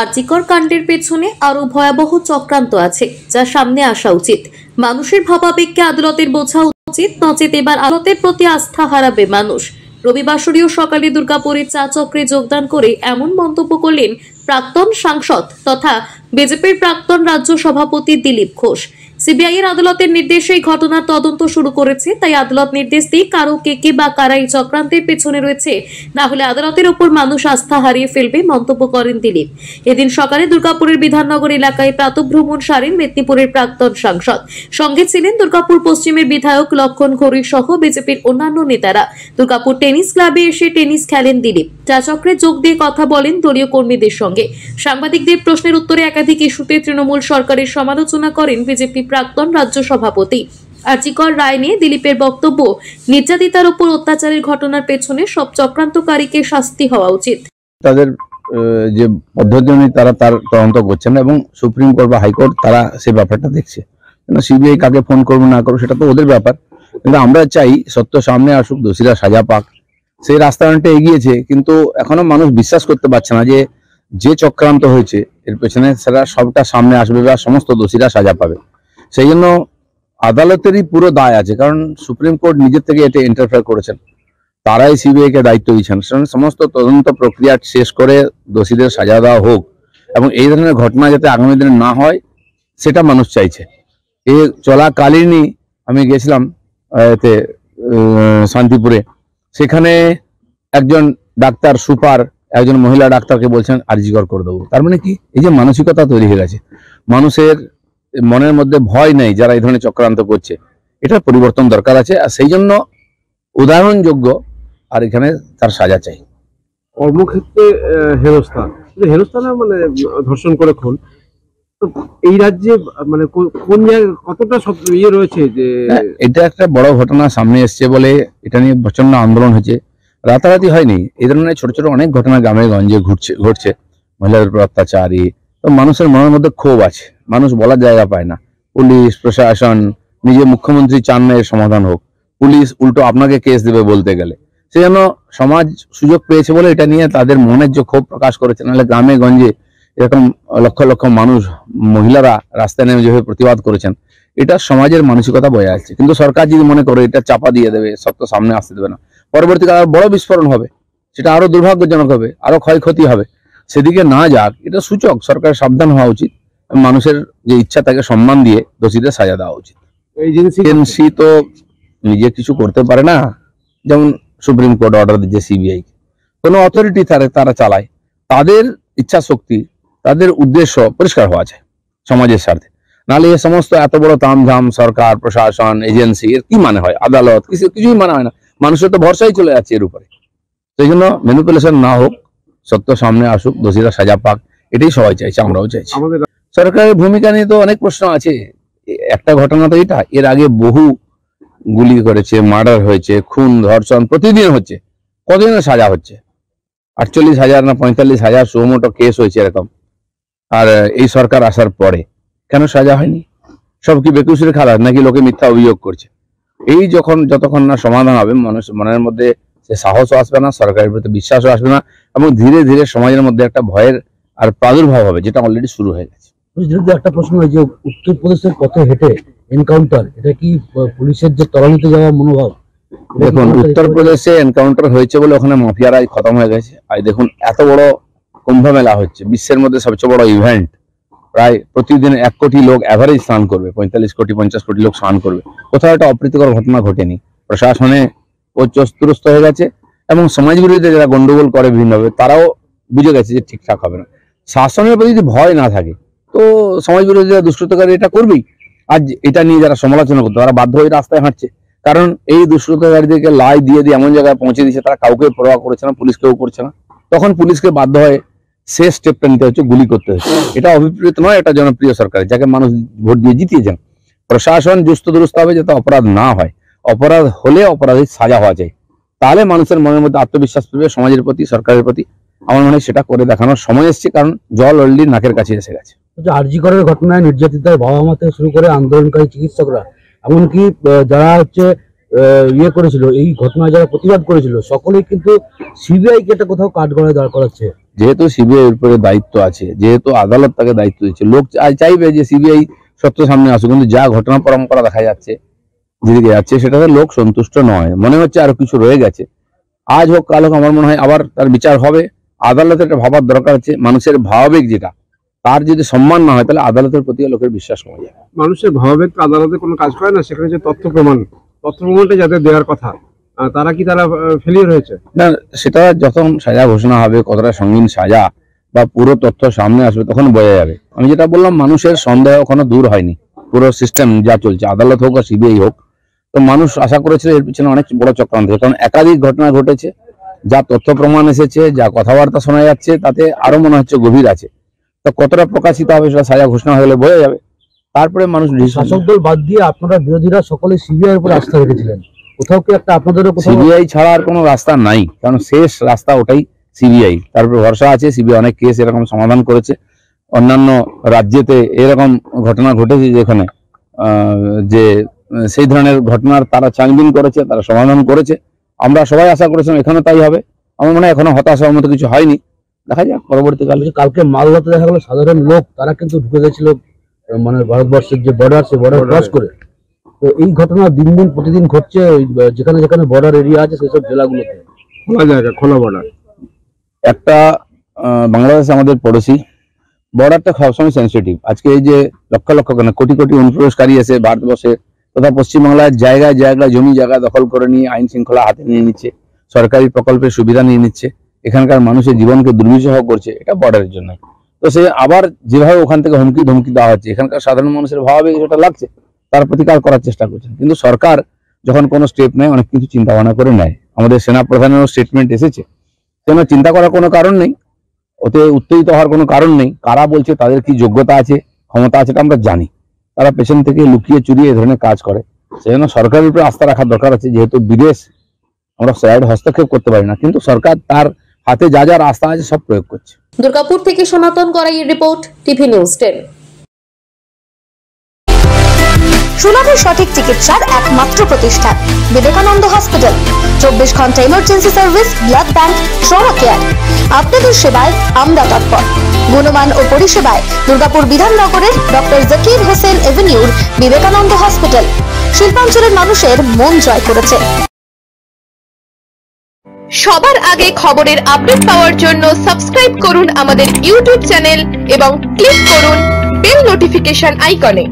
আরজিকর কাণ্ডের পেছনে আরো ভয়াবহ চক্রান্ত আছে, যা সামনে আসা উচিত। মানুষের ভাবাবেগকে আদালতের বোঝা উচিত, নচেত এবার আদালতের প্রতি আস্থা হারাবে মানুষ। রবিবাসরীয় সকালে দুর্গাপুরের চা চক্রে যোগদান করে এমন মন্তব্য করলেন প্রাক্তন সাংসদ তথা বিজেপির প্রাক্তন রাজ্য সভাপতি দিলীপ ঘোষ। সিবিআই এর আদালতের নির্দেশে এই ঘটনার তদন্ত শুরু করেছে, তাই আদালত নির্দেশ দিয়ে কারো কে বা কারা এই চক্রান্তের পেছনে রয়েছে, না হলে আদালতের উপর মানুষ আস্থা হারিয়ে ফেলবে, মন্তব্য করেন দিলীপ। এদিন সকালে দুর্গাপুরের বিধাননগর এলাকায় প্রাতঃভ্রমণ সারেন মেদিনীপুরের প্রাক্তন সাংসদ। সঙ্গে ছিলেন দুর্গাপুর পশ্চিমের বিধায়ক লক্ষণ ঘড়ি সহ বিজেপির অন্যান্য নেতারা। দুর্গাপুর টেনিস ক্লাবে এসে টেনিস খেলেন দিলীপ। চা চক্রে যোগ দিয়ে কথা বলেন দলীয় কর্মীদের সঙ্গে। সাংবাদিকদের প্রশ্নের উত্তরে একাধিক ইস্যুতে তৃণমূল সরকারের সমালোচনা করেন বিজেপি প্রাক্তন রাজ্য সভাপতি। আরজিকর রায় নিয়ে দিলীপের বক্তব্য, নির্যাতিতার উপর অত্যাচারের ঘটনার পেছনে সব চক্রান্তকারীকে শাস্তি হওয়া উচিত। তাদের যে পদ্ধতি অনুযায়ী তারা তার তদন্ত করছেন এবং সুপ্রিম কোর্ট বা হাইকোর্ট তারা সেই ব্যাপারটা দেখছে। সিবিআই কাকে ফোন করবো না করবো সেটা তো ওদের ব্যাপার, কিন্তু আমরা চাই সত্য সামনে আসুক, দোষীরা সাজা পাক। সেই রাস্তা অনেকটা এগিয়েছে, কিন্তু এখনো মানুষ বিশ্বাস করতে পারছে না যে যে চক্রান্ত হয়েছে এর পেছনে সেটা সবটা সামনে আসবে বা সমস্ত দোষীরা সাজা পাবে। সেই জন্য আদালতেরই পুরো দায় আছে, কারণ সুপ্রিম কোর্ট নিজের থেকে এটা ইন্টারফেয়ার করেছেন, তারাই সিবিআই কে দায়িত্ব দিচ্ছেন। সমস্ত তদন্ত প্রক্রিয়া শেষ করে দোষীদের সাজা দেওয়া হোক এবং এই ধরনের ঘটনা যাতে আগামী দিনে না হয় সেটা মানুষ চাইছে। এই চলাকালীনই আমি গেছিলাম এতে শান্তিপুরে, সেখানে একজন ডাক্তার সুপার একজন মহিলা ডাক্তারকে বলছেন আরজিকর করে দেবো। তার মানে কি, এই যে মানসিকতা তৈরি হয়ে গেছে, মানুষের মনের মধ্যে ভয় নেই যারা এই ধরনের চক্রান্ত করছে, এটা পরিবর্তন দরকার আছে। আর সেই জন্য উদাহরণযোগ্য, আর এখানে তার সাজা চাই। কর্মক্ষেত্রে হেনস্থা না, মানে ধর্ষণ করে খুন, এই রাজ্যে মানে কোন জায়গায় কতটা সব ইয়ে রয়েছে যে এটা একটা বড় ঘটনা সামনে এসছে বলে এটা নিয়ে প্রচন্ড আন্দোলন হয়েছে। রাতারাতি হয়নি, এই ধরনের ছোট ছোট অনেক ঘটনা গ্রামে গঞ্জে ঘটছে মহিলাদের উপর অত্যাচারী। তো মানুষের মনের মধ্যে ক্ষোভ আছে, মানুষ বলার জায়গা পায় না। পুলিশ প্রশাসন, নিজে মুখ্যমন্ত্রী চান না এর সমাধান হোক, পুলিশ উল্টো আপনাকে কেস দেবে বলতে গেলে। সেই জন্য সমাজ সুযোগ পেয়েছে বলে এটা নিয়ে তাদের মনের যে ক্ষোভ প্রকাশ করেছে। নাহলে গ্রামে গঞ্জে এরকম লক্ষ লক্ষ মানুষ, মহিলারা রাস্তায় নেমে যেভাবে প্রতিবাদ করেছেন, এটা সমাজের মানসিকতা বয়ে আছে। কিন্তু সরকার যদি মনে করে এটা চাপা দিয়ে দেবে, সত্য সামনে আসতে দেবে না, পরবর্তীকালে আরো বড় বিস্ফোরণ হবে, সেটা আরো দুর্ভাগ্যজনক হবে, আরো ক্ষয়ক্ষতি হবে। সেদিকে না যাক, এটা সূচক। সরকারের সাবধান হওয়া উচিত, মানুষের যে ইচ্ছা তাকে সম্মান দিয়ে দোষীদের সাজা দেওয়া উচিত। এজেন্সি তো নিজে কিছু করতে পারে না, যেমন সুপ্রিম কোর্ট অর্ডার দিচ্ছে সিবিআই, কোনো অথরিটি তারা চালায়। তাদের ইচ্ছা শক্তি, তাদের উদ্দেশ্য পরিষ্কার হওয়া যায় সমাজের স্বার্থে। নাহলে এ সমস্ত এত বড় তামঝাম সরকার প্রশাসন এজেন্সি, এর কি মানে হয়? আদালত কিছুই মানে হয় না, মানুষের তো ভরসাই চলে যাচ্ছে এর উপরে। সেই জন্য ম্যানিপুলেশন না হোক, সত্য সামনে আসুক, দোষীরা সাজা পাক, এটাই সবাই চাইছে, আমরাও চাইছি। সরকারের ভূমিকা নিয়ে তো অনেক প্রশ্ন আছে। একটা ঘটনা তো এটা, এর আগে বহু গুলি করেছে, মার্ডার হয়েছে, খুন ধর্ষণ প্রতিদিন হচ্ছে, কতদিনের সাজা হচ্ছে? 48,000 না 45,000 সুমোটো কেস হয়েছে এরকম। আর এই সরকার আসার পরে কেন সাজা হয়নি? সব কি বেকুসুরে খারাপ, নাকি লোকে মিথ্যা অভিযোগ করছে? এই যতক্ষণ না সমাধান হবে, মানুষ মনের মধ্যে সে সাহসও আসবে না, সরকারের প্রতি বিশ্বাসও আসবে না, এবং ধীরে ধীরে সমাজের মধ্যে একটা ভয়ের আর প্রাদুর্ভাব হবে, যেটা অলরেডি শুরু হয়ে গেছে। একটা প্রশ্ন, যে উত্তরপ্রদেশের পথে হেঁটে এনকাউন্টার, এটা কি পুলিশের যে তলানিতে যাওয়ার মনোভাব? দেখুন, উত্তরপ্রদেশে এনকাউন্টার হয়েছে বলে ওখানে মাফিয়ারাই খতম হয়ে গেছে। আর দেখুন, এত বড় কুম্ভ মেলা হচ্ছে, বিশ্বের মধ্যে সবচেয়ে বড় ইভেন্ট, প্রায় প্রতিদিন 1 কোটি লোক অ্যাভারেজ স্নান করবে, 45 কোটি 50 কোটি লোক স্নান করবে। কোথাও একটা অপ্রীতিকর ঘটনা ঘটেনি, প্রশাসনে ত্রস্ত হয়ে গেছে, এবং সমাজ বিরোধীরা যারা গন্ডগোল করে বিভিন্নভাবে, তারাও বুঝে গেছে যে ঠিকঠাক হবে না। শাসনের প্রতি যদি ভয় না থাকে, তো সমাজ বিরোধীরা, দুষ্কৃতকারী এটা করবেই। আজ এটা নিয়ে যারা সমালোচনা করতো, তারা বাধ্য হয়ে রাস্তায় হাঁটছে, কারণ এই দুষ্কৃতকারীদেরকে লাই দিয়ে এমন জায়গায় পৌঁছে দিচ্ছে, তারা কাউকে পরোয়া করছে না, পুলিশকেও করছে না। তখন পুলিশকে বাধ্য হয়ে শেষ স্টেপটা নিতে হচ্ছে, গুলি করতে হচ্ছে। এটা অভিপ্রেত নয়, এটা জনপ্রিয় সরকার, যাকে মানুষ ভোট দিয়ে জিতিয়েছেন। প্রশাসন জুস্ত দুরুস্ত হবে যাতে অপরাধ না হয়, অপরাধ হলে অপরাধীর সাজা হওয়া যায়, তাহলে মানুষের মনের মধ্যে আত্মবিশ্বাস পেবে সমাজের প্রতি, সরকারের প্রতি। আমার মনে হয় সেটা করে দেখানোর সময় এসেছে, কারণ জল অলরেডি নাকের কাছে এসে গেছে। আরজিকরের ঘটনায় নির্যাতিতার বাবা মা থেকে শুরু করে আন্দোলনকারী চিকিৎসকরা, এমনকি যারা ইয়ে করেছিল, এই ঘটনায় যারা প্রতিবাদ করেছিল, সকলেই কিন্তু সিবিআই কে এটা কোথাও কাঠগড়ায় দাঁড় করাচ্ছে। যেহেতু সিবিআই এর উপরে দায়িত্ব আছে, যেহেতু আদালত তাকে দায়িত্ব দিচ্ছে, লোক চাইবে যে সিবিআই সত্য সামনে আসুক, কিন্তু যা ঘটনা পরম্পরা দেখা যাচ্ছে, যেদিকে যাচ্ছে, সেটাতে লোক সন্তুষ্ট নয়। মনে হচ্ছে আরো কিছু রয়ে গেছে। আজ হোক কাল হোক আমার মনে হয় আবার তার বিচার হবে। আদালতের একটা ভাবার দরকার আছে, মানুষের ভাবাবেগ যেটা, তার যদি সম্মান না হয় তাহলে আদালতের প্রতি লোকের বিশ্বাস কমে যাবে। মানুষের ভাবাবেগ আদালতে কোনো কাজ করে না, সেখানে যে তথ্য প্রমাণটা যাদের দেওয়ার কথা, তারা ফেলিয়ার হয়েছে না, সেটা যখন সাজা ঘোষণা হবে, কতটা সঙ্গীন সাজা বা পুরো তথ্য সামনে আসবে, তখন বোঝা যাবে। আমি যেটা বললাম, মানুষের সন্দেহ এখনো দূর হয়নি। পুরো সিস্টেম যা চলছে, আদালত হোক আর সিবিআই হোক, তো মানুষ আশা করেছিল এর পিছনে অনেক বড় চক্রান্ত, কারণ একাধিক ঘটনা ঘটেছে, যা তথ্য প্রমাণ এসেছে, যা কথাবার্তা শোনা যাচ্ছে, তাতে আরো মনে হচ্ছে গভীর আছে। তো কতটা প্রকাশিত হবে সেটা সাজা ঘোষণা হলে বোঝা যাবে, তারপরে মানুষ। শাসক দল বাদ দিয়ে আপনারা বিরোধীরা সকলে সিবিআই এর উপর আস্থা রেখেছিলেন, কোথাও কি একটা আপনাদেরও সিবিআই ছাড়া আর কোনো রাস্তা নাই, কারণ শেষ রাস্তা ওটাই সিবিআই। তারপরে ভরসা আছে, সিবিআই অনেক কেস এরকম সমাধান করেছে। অন্যান্য রাজ্যেতে এরকম ঘটনা ঘটেছে যেখানে যে সেই ধরনের ঘটনার তারা ছানবিন করেছে, তারা সমাধান করেছে। আমরা সবাই আশা করেছিলাম এখানে তাই হবে। আমার মনে হয় এখনো হতাশার মতো কিছু হয়নি, দেখা যাক পরবর্তীকালে। কালকে মালদাতে দেখা গেল সাধারণ লোক তারা কিন্তু ঢুকে গেছিল মানে ভারতবর্ষের যে বর্ডার, সে বর্ডার ক্রস করে। তো এই ঘটনা দিন দিন প্রতিদিন ঘটছে যেখানে যেখানে বর্ডার এরিয়া আছে সেসব জেলাগুলোতে, খোলা বর্ডার। একটা বাংলাদেশ আমাদের পড়োশি, বর্ডারটা সবসময় সেন্সিটিভ। আজকে এই যে লক্ষ লক্ষ কেন কোটি কোটি অনুপ্রবেশকারী এসে ভারতবর্ষে তথা পশ্চিমবাংলার জায়গায় জায়গায় জমি জায়গা দখল করে নিয়ে আইন শৃঙ্খলা হাতে নিয়ে নিচ্ছে, সরকারি প্রকল্পের সুবিধা নিয়ে নিচ্ছে, এখানকার মানুষের জীবনকে দুর্বিষহ করছে, এটা বর্ডারের জন্য। তো সে আবার যেভাবে ওখান থেকে হুমকি ধমকি দেওয়া হচ্ছে, এখানকার সাধারণ মানুষের ভাবাবেগ সেটা লাগছে, তার প্রতিকার করার চেষ্টা করছেন। কিন্তু সরকার যখন কোনো স্টেপ নেয়, অনেক কিছু চিন্তা ভাবনা করে নেয়। আমাদের সেনা প্রধানেরও স্টেটমেন্ট এসেছে, সেখানে চিন্তা করার কোনো কারণ নেই, ওতে উত্তেজিত হওয়ার কোনো কারণ নেই। কারা বলছে তাদের কি যোগ্যতা আছে, ক্ষমতা আছে, এটা আমরা জানি। তারা পেছন থেকে লুকিয়ে চুরিয়ে এই ধরনের কাজ করে, সেজন্য সরকারের উপরে আস্থা রাখার দরকার আছে। যেহেতু বিদেশ, আমরা সাইড হস্তক্ষেপ করতে পারি না, কিন্তু সরকার তার হাতে যা যা রাস্তা আছে সব প্রয়োগ করছে। দুর্গাপুর থেকে সনাতন গড়াইয়ের রিপোর্ট, টিভি নিউজ 10। সুলভে সঠিক চিকিৎসার একমাত্র প্রতিষ্ঠান বিবেকানন্দ হসপিটাল। 24 ঘন্টা emergency service, blood bank, trauma care. আপনাদের সেবায় আমরা তৎপর। গুণমান ও পরিষেবায় দুর্গাপুর বিধাননগরের ডক্টর জাকির হোসেন এভিনিউর বিবেকানন্দ হসপিটাল শিল্পাঞ্চলের মানুষের মন জয় করেছে। সবার আগে খবরের আপডেট পাওয়ার জন্য সাবস্ক্রাইব করুন আমাদের ইউটিউব চ্যানেল এবং ক্লিক করুন বেল নোটিফিকেশন আইকনে।